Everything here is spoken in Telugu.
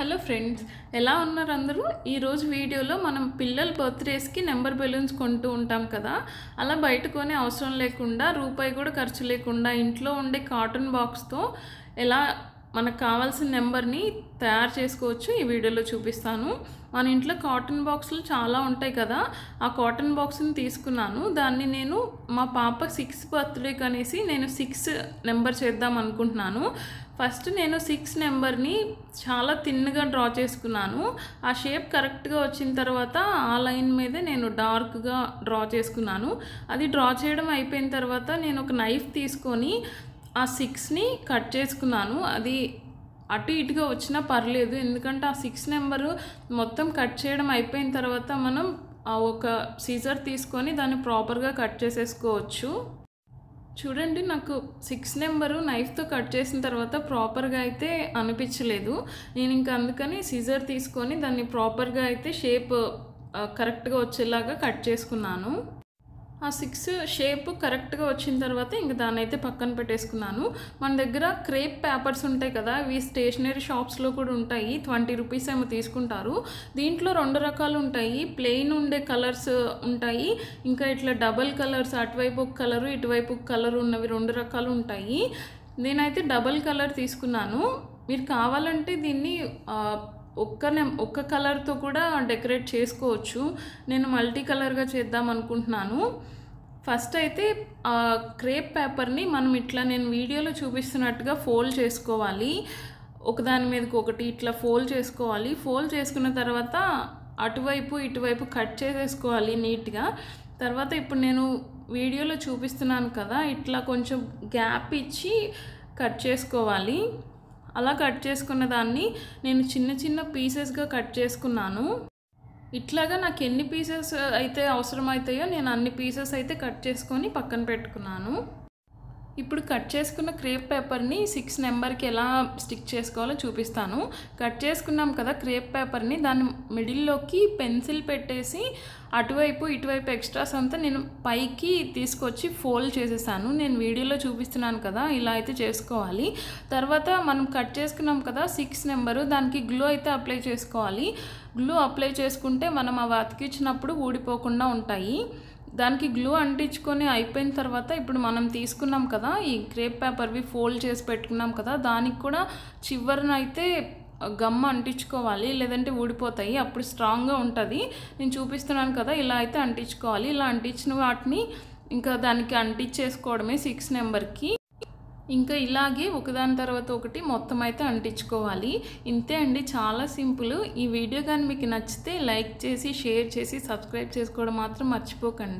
హలో ఫ్రెండ్స్, ఎలా ఉన్నారు అందరూ? ఈరోజు వీడియోలో మనం పిల్లల బర్త్డేస్కి నెంబర్ బెలూన్స్ కొంటూ ఉంటాం కదా. అలా బయట కొనే అవసరం లేకుండా, రూపాయి కూడా ఖర్చు లేకుండా ఇంట్లో ఉండే కాటన్ బాక్స్తో ఎలా మనకు కావాల్సిన నెంబర్ని తయారు చేసుకోవచ్చు ఈ వీడియోలో చూపిస్తాను. మన ఇంట్లో కాటన్ బాక్సులు చాలా ఉంటాయి కదా, ఆ కాటన్ బాక్స్ని తీసుకున్నాను. దాన్ని నేను మా పాప 6th బర్త్డేకి అనేసి నేను 6 నెంబర్ చేద్దాం అనుకుంటున్నాను. ఫస్ట్ నేను 6 నెంబర్ని చాలా థిన్గా డ్రా చేసుకున్నాను. ఆ షేప్ కరెక్ట్గా వచ్చిన తర్వాత ఆ లైన్ మీదే నేను డార్క్గా డ్రా చేసుకున్నాను. అది డ్రా చేయడం అయిపోయిన తర్వాత నేను ఒక నైఫ్ తీసుకొని ఆ 6ని కట్ చేసుకున్నాను. అది అటు ఇటుగా వచ్చినా పర్లేదు, ఎందుకంటే ఆ 6 నెంబరు మొత్తం కట్ చేయడం అయిపోయిన తర్వాత మనం ఒక సీజర్ తీసుకొని దాన్ని ప్రాపర్గా కట్ చేసేసుకోవచ్చు. చూడండి, నాకు 6 నెంబరు నైఫ్తో కట్ చేసిన తర్వాత ప్రాపర్గా అయితే అనిపించలేదు. నేను ఇంకా అందుకని సీజర్ తీసుకొని దాన్ని ప్రాపర్గా అయితే షేప్ కరెక్ట్గా వచ్చేలాగా కట్ చేసుకున్నాను. ఆ 6 షేప్ కరెక్ట్గా వచ్చిన తర్వాత ఇంక దాన్ని అయితే పక్కన పెట్టేసుకున్నాను. మన దగ్గర క్రేప్ పేపర్స్ ఉంటాయి కదా, ఇవి స్టేషనరీ షాప్స్లో కూడా ఉంటాయి. 20 రూపీస్ ఏమో తీసుకుంటారు. దీంట్లో 2 రకాలు ఉంటాయి. ప్లెయిన్ ఉండే కలర్స్ ఉంటాయి, ఇంకా ఇట్లా డబల్ కలర్స్, అటువైపు ఒక కలరు ఇటువైపు ఒక కలర్ ఉన్నవి 2 రకాలు ఉంటాయి. నేనైతే డబల్ కలర్ తీసుకున్నాను. మీరు కావాలంటే దీన్ని ఒక్క కలర్తో కూడా డెకరేట్ చేసుకోవచ్చు. నేను మల్టీ కలర్గా చేద్దాం అనుకుంటున్నాను. ఫస్ట్ అయితే క్రేప్ పేపర్ని మనం ఇట్లా నేను వీడియోలో చూపిస్తున్నట్టుగా ఫోల్డ్ చేసుకోవాలి. ఒకదాని మీదకి ఒకటి ఇట్లా ఫోల్డ్ చేసుకోవాలి. ఫోల్డ్ చేసుకున్న తర్వాత అటువైపు ఇటువైపు కట్ చేసేసుకోవాలి నీట్గా. తర్వాత ఇప్పుడు నేను వీడియోలో చూపిస్తున్నాను కదా, ఇట్లా కొంచెం గ్యాప్ ఇచ్చి కట్ చేసుకోవాలి. అలా కట్ చేసుకున్న దాన్ని నేను చిన్న చిన్న పీసెస్గా కట్ చేసుకున్నాను. ఇట్లాగా నాకు ఎన్ని పీసెస్ అయితే అవసరమవుతాయో నేను అన్ని పీసెస్ అయితే కట్ చేసుకొని పక్కన పెట్టుకున్నాను. ఇప్పుడు కట్ చేసుకున్న క్రేప్ పేపర్ని 6 నెంబర్కి ఎలా స్టిక్ చేసుకోవాలో చూపిస్తాను. కట్ చేసుకున్నాం కదా క్రేప్ పేపర్ని, దాని మిడిల్లోకి పెన్సిల్ పెట్టేసి అటువైపు ఇటువైపు ఎక్స్ట్రాస్ అంతా నేను పైకి తీసుకొచ్చి ఫోల్డ్ చేసేసాను. నేను వీడియోలో చూపిస్తున్నాను కదా, ఇలా అయితే చేసుకోవాలి. తర్వాత మనం కట్ చేసుకున్నాం కదా 6 నెంబరు, దానికి గ్లూ అయితే అప్లై చేసుకోవాలి. గ్లూ అప్లై చేసుకుంటే మనం అవి అతికించినప్పుడు ఊడిపోకుండా ఉంటాయి. దానికి గ్లూ అంటించుకొని అయిపోయిన తర్వాత ఇప్పుడు మనం తీసుకున్నాం కదా ఈ క్రేప్ పేపర్వి ఫోల్డ్ చేసి పెట్టుకున్నాం కదా, దానికి కూడా చివరన అయితే గమ్ అంటించుకోవాలి, లేదంటే ఊడిపోతాయి. అప్పుడు స్ట్రాంగ్గా ఉంటుంది. నేను చూపిస్తున్నాను కదా, ఇలా అయితే అంటించుకోవాలి. ఇలా అంటించిన వాటిని ఇంకా దానికి అంటించేసుకోవడమే 6 నెంబర్కి. ఇంకా ఇలాగే ఒకదాని తర్వాత ఒకటి మొత్తం అయితే అంటించుకోవాలి. ఇంతే అండి, చాలా సింపుల్. ఈ వీడియో కానీ మీకు నచ్చితే లైక్ చేసి, షేర్ చేసి, సబ్స్క్రైబ్ చేసుకోవడం మాత్రం మర్చిపోకండి.